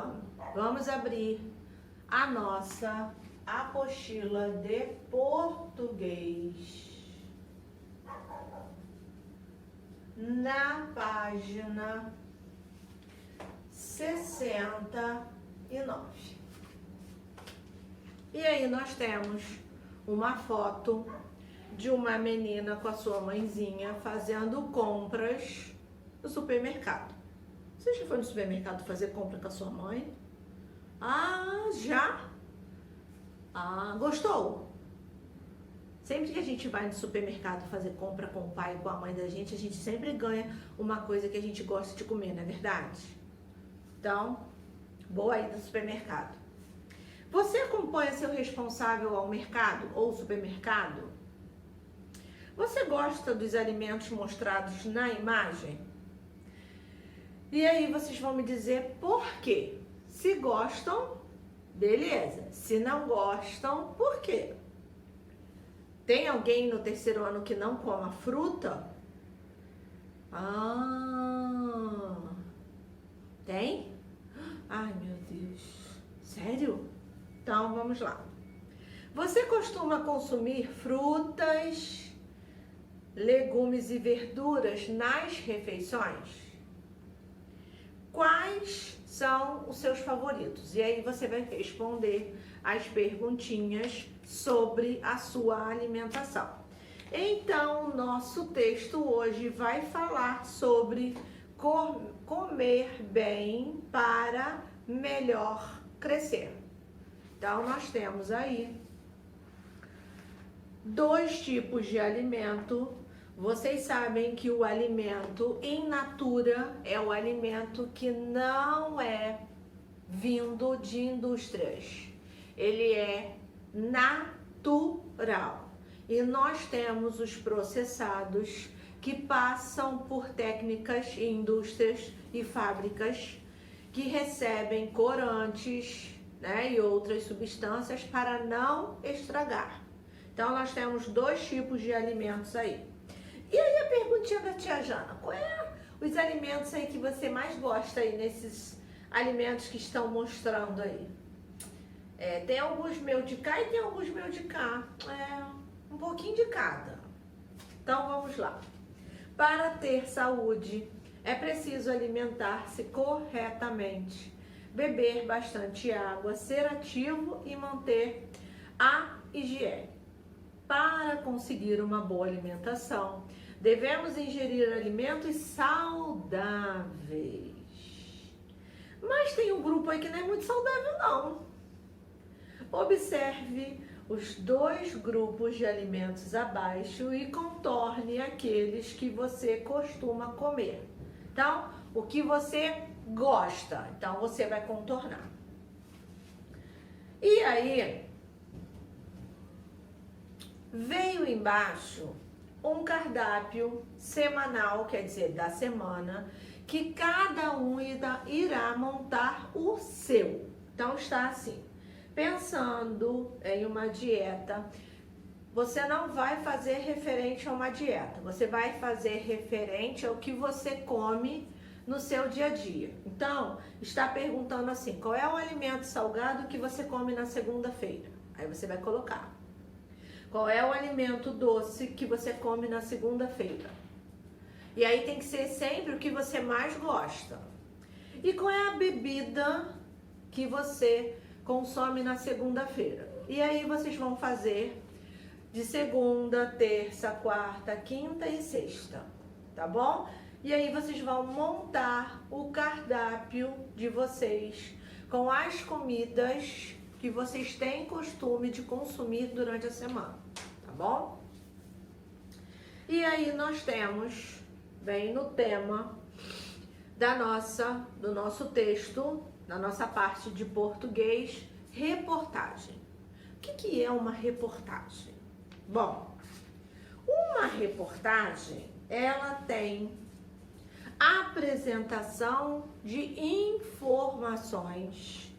ano. Vamos abrir a nossa apostila de português na página 69. E aí nós temos uma foto de uma menina com a sua mãezinha fazendo compras no supermercado. Você já foi no supermercado fazer compra com a sua mãe? Ah, já? Ah, gostou? Sempre que a gente vai no supermercado fazer compra com o pai e com a mãe da gente, a gente sempre ganha uma coisa que a gente gosta de comer, não é verdade? Então, boa ida no supermercado. Você acompanha seu responsável ao mercado ou supermercado? Você gosta dos alimentos mostrados na imagem? E aí vocês vão me dizer por quê. Se gostam, beleza. Se não gostam, por quê? Tem alguém no terceiro ano que não coma fruta? Ah, tem? Ai, meu Deus. Sério? Então, vamos lá. Você costuma consumir frutas, legumes e verduras nas refeições? Quais são os seus favoritos? E aí você vai responder as perguntinhas sobre a sua alimentação. Então, o nosso texto hoje vai falar sobre comer bem para melhor crescer. Então, nós temos aí 2 tipos de alimento. Vocês sabem que o alimento in natura é o alimento que não é vindo de indústrias. Ele é natural. E nós temos os processados que passam por técnicas em indústrias e fábricas que recebem corantes, né, e outras substâncias para não estragar. Então, nós temos 2 tipos de alimentos aí. E aí a perguntinha da tia Jana, qual é os alimentos aí que você mais gosta aí nesses alimentos que estão mostrando aí? Tem alguns meus de cá e tem alguns meus de cá. Um pouquinho de cada. Então vamos lá. Para ter saúde, é preciso alimentar-se corretamente, beber bastante água, ser ativo e manter a higiene. Para conseguir uma boa alimentação, devemos ingerir alimentos saudáveis. Mas tem um grupo aí que não é muito saudável, não. Observe os 2 grupos de alimentos abaixo e contorne aqueles que você costuma comer. Então, o que você gosta, então você vai contornar. E aí, veio embaixo um cardápio semanal, quer dizer, da semana, que cada um irá montar o seu. Então, está assim, pensando em uma dieta, você não vai fazer referente a uma dieta, você vai fazer referente ao que você come no seu dia a dia. Então, está perguntando assim, qual é o alimento salgado que você come na segunda-feira? Aí você vai colocar. Qual é o alimento doce que você come na segunda-feira? E aí tem que ser sempre o que você mais gosta. E qual é a bebida que você consome na segunda-feira? E aí vocês vão fazer de segunda, terça, quarta, quinta e sexta, tá bom? E aí vocês vão montar o cardápio de vocês com as comidas que vocês têm costume de consumir durante a semana, tá bom? E aí nós temos, bem no tema do nosso texto, na nossa parte de português, reportagem. O que é uma reportagem? Bom, uma reportagem, ela tem apresentação de informações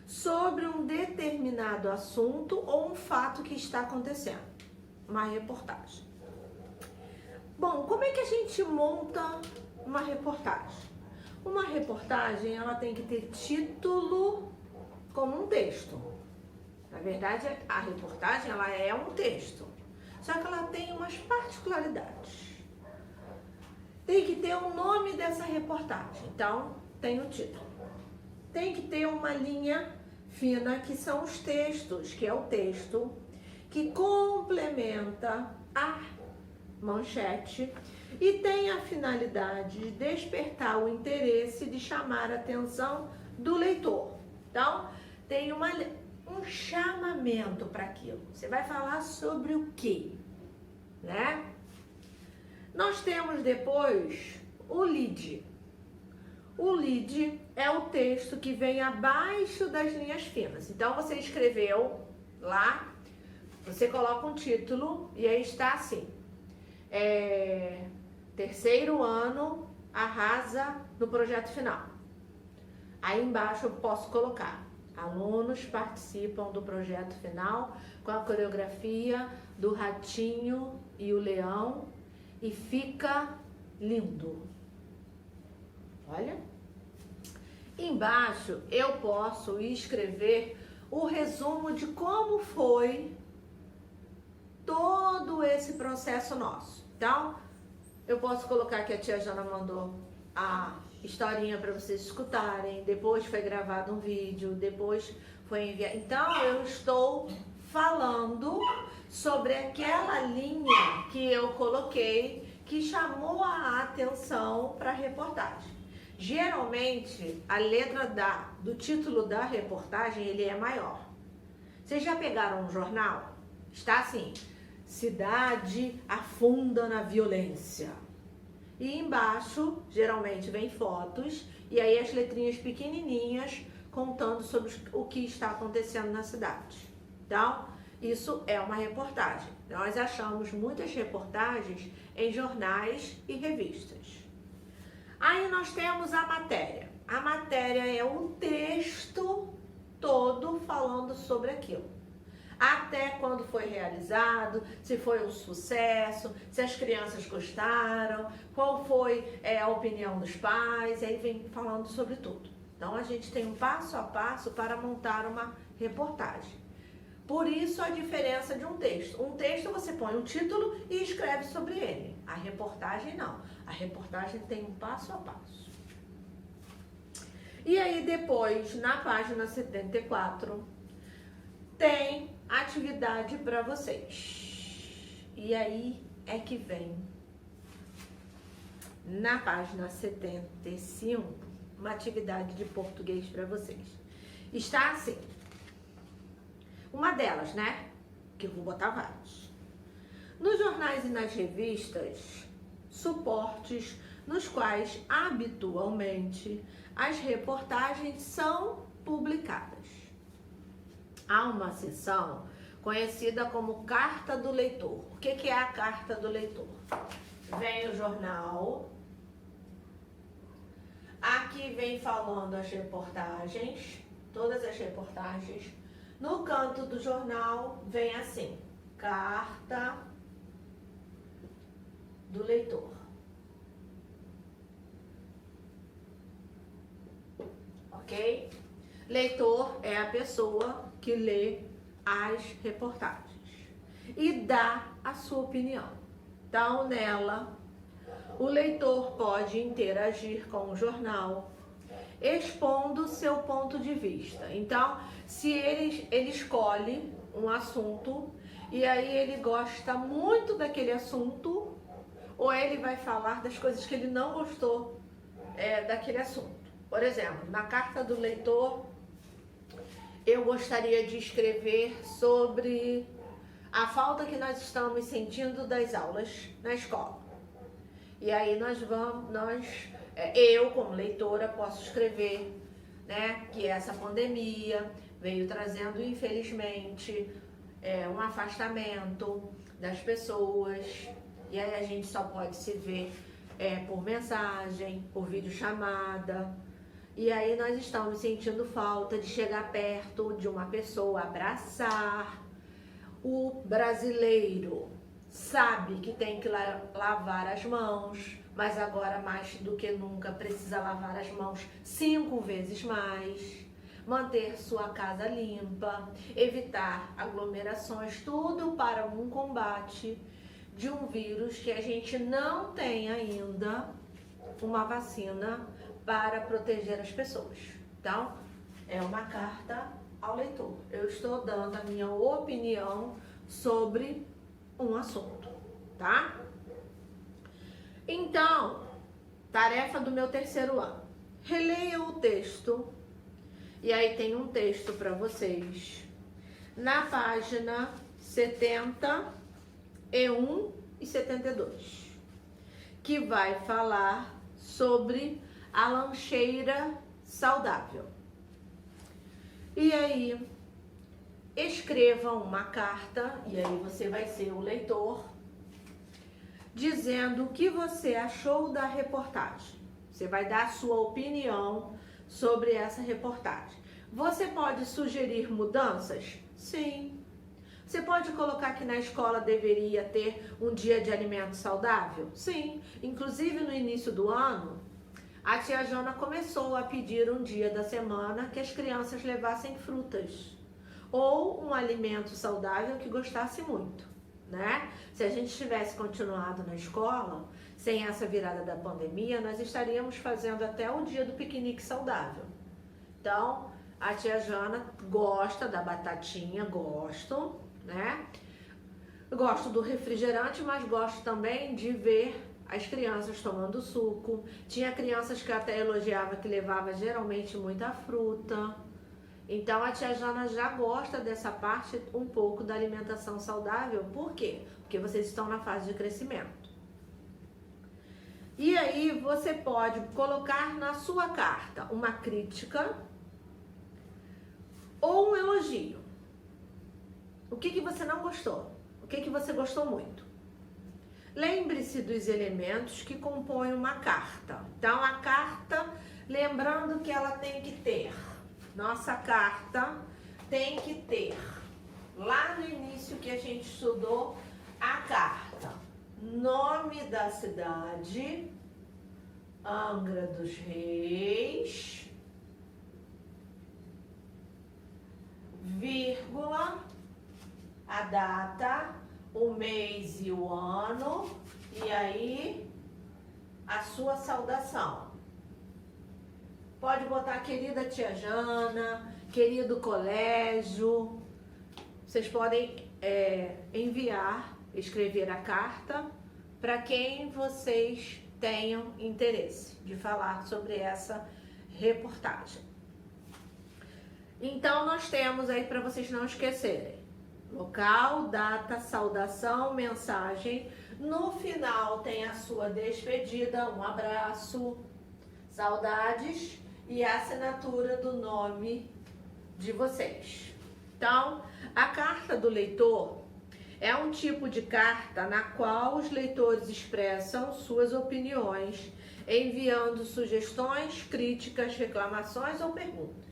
sobre um determinado assunto ou um fato que está acontecendo. Uma reportagem. Bom, como é que a gente monta uma reportagem? Uma reportagem, ela tem que ter título como um texto. Na verdade, a reportagem, ela é um texto. Só que ela tem umas particularidades. Tem que ter o nome dessa reportagem. Então, tem o título. Tem que ter uma linha fina, que são os textos, que é o texto que complementa a manchete e tem a finalidade de despertar o interesse, de chamar a atenção do leitor. Então, tem um chamamento para aquilo. Você vai falar sobre o quê? Né? Nós temos depois o lead. O lead é o texto que vem abaixo das linhas finas. Então, você escreveu lá, você coloca um título e aí está assim. Terceiro ano arrasa no projeto final. Aí embaixo eu posso colocar: alunos participam do projeto final com a coreografia do Ratinho e o Leão e fica lindo. Olha. Embaixo eu posso escrever o resumo de como foi todo esse processo nosso. Então, eu posso colocar que a tia Jana mandou a historinha para vocês escutarem, depois foi gravado um vídeo, depois foi enviado. Então, eu estou falando sobre aquela linha que eu coloquei, que chamou a atenção para a reportagem. Geralmente, a letra do título da reportagem, ele é maior. Vocês já pegaram um jornal? Está assim: cidade afunda na violência. E embaixo, geralmente, vem fotos e aí as letrinhas pequenininhas contando sobre o que está acontecendo na cidade. Então, isso é uma reportagem. Nós achamos muitas reportagens em jornais e revistas. Aí nós temos a matéria. A matéria é um texto todo falando sobre aquilo. Até quando foi realizado, se foi um sucesso, se as crianças gostaram, qual foi a opinião dos pais, aí vem falando sobre tudo. Então a gente tem um passo a passo para montar uma reportagem. Por isso a diferença de um texto. Um texto você põe um título e escreve sobre ele. A reportagem não. A reportagem tem um passo a passo. E aí depois, na página 74, tem atividade para vocês. E aí é que vem, na página 75, uma atividade de português para vocês. Está assim. Uma delas, né? Que eu vou botar várias. Nos jornais e nas revistas, suportes nos quais habitualmente as reportagens são publicadas. Há uma seção conhecida como Carta do Leitor. O que é a Carta do Leitor? Vem o jornal, aqui vem falando as reportagens, todas as reportagens. No canto do jornal vem assim: Carta do Leitor. Ok? Leitor é a pessoa que lê as reportagens e dá a sua opinião. Então, nela, o leitor pode interagir com o jornal, expondo seu ponto de vista. Então, se ele escolhe um assunto e aí ele gosta muito daquele assunto, ou ele vai falar das coisas que ele não gostou daquele assunto. Por exemplo, na Carta do Leitor, eu gostaria de escrever sobre a falta que nós estamos sentindo das aulas na escola. E aí eu, como leitora, posso escrever, né, que essa pandemia veio trazendo, infelizmente, um afastamento das pessoas. E aí a gente só pode se ver por mensagem, por videochamada. E aí nós estamos sentindo falta de chegar perto de uma pessoa, abraçar. O brasileiro sabe que tem que lavar as mãos, mas agora mais do que nunca precisa lavar as mãos 5 vezes mais. Manter sua casa limpa, evitar aglomerações, tudo para um combate de um vírus que a gente não tem ainda uma vacina para proteger as pessoas. Então, é uma carta ao leitor. Eu estou dando a minha opinião sobre um assunto, tá? Então, tarefa do meu terceiro ano. Releia o texto. E aí tem um texto para vocês na página 71 e 72, que vai falar sobre a lancheira saudável. E aí, escrevam uma carta, e aí você vai ser o leitor, dizendo o que você achou da reportagem. Você vai dar a sua opinião sobre essa reportagem. Você pode sugerir mudanças? Sim. Você pode colocar que na escola deveria ter um dia de alimento saudável? Sim. Inclusive no início do ano, a tia Jana começou a pedir um dia da semana que as crianças levassem frutas ou um alimento saudável que gostasse muito, né? Se a gente tivesse continuado na escola, sem essa virada da pandemia, nós estaríamos fazendo até o dia do piquenique saudável. Então, a tia Jana gosta da batatinha, gosto, né? Gosto do refrigerante, mas gosto também de ver as crianças tomando suco. Tinha crianças que até elogiava que levava geralmente muita fruta. Então a tia Jana já gosta dessa parte um pouco da alimentação saudável. Por quê? Porque vocês estão na fase de crescimento. E aí você pode colocar na sua carta uma crítica ou um elogio. O que você não gostou? O que você gostou muito? Lembre-se dos elementos que compõem uma carta. Então, a carta, lembrando que ela tem que ter, nossa carta tem que ter, lá no início que a gente estudou, a carta, nome da cidade, Angra dos Reis, vírgula, a data, o mês e o ano, e aí a sua saudação. Pode botar querida tia Jana, querido colégio. Vocês podem enviar, escrever a carta para quem vocês tenham interesse de falar sobre essa reportagem. Então, nós temos aí para vocês não esquecerem: local, data, saudação, mensagem. No final tem a sua despedida, um abraço, saudades e a assinatura do nome de vocês. Então, a carta do leitor é um tipo de carta na qual os leitores expressam suas opiniões, enviando sugestões, críticas, reclamações ou perguntas.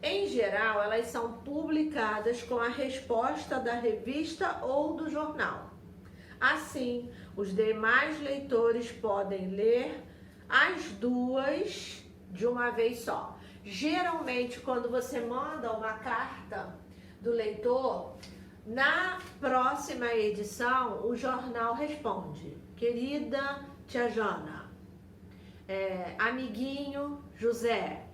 Em geral, elas são publicadas com a resposta da revista ou do jornal. Assim, os demais leitores podem ler as duas de uma vez só. Geralmente, quando você manda uma carta do leitor, na próxima edição, o jornal responde: querida tia Jana, amiguinho José,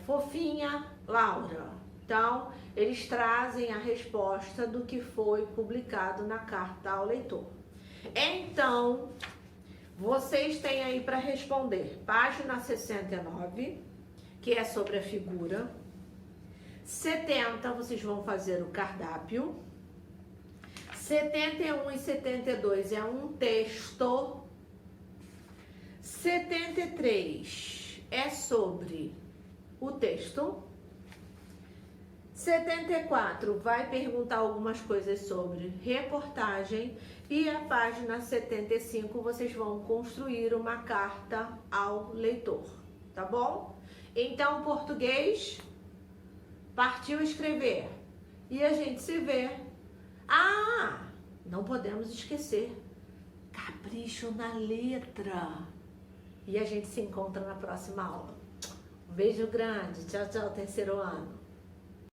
fofinha Laura. Então, eles trazem a resposta do que foi publicado na carta ao leitor. Então, vocês têm aí para responder página 69, que é sobre a figura. 70, vocês vão fazer o cardápio. 71 e 72 é um texto. 73 é sobre o texto. 74 vai perguntar algumas coisas sobre reportagem. E a página 75 vocês vão construir uma carta ao leitor, tá bom? Então, português, partiu escrever. E a gente se vê Ah, não podemos esquecer, capricho na letra. E a gente se encontra na próxima aula. Um beijo grande, tchau, tchau, terceiro ano.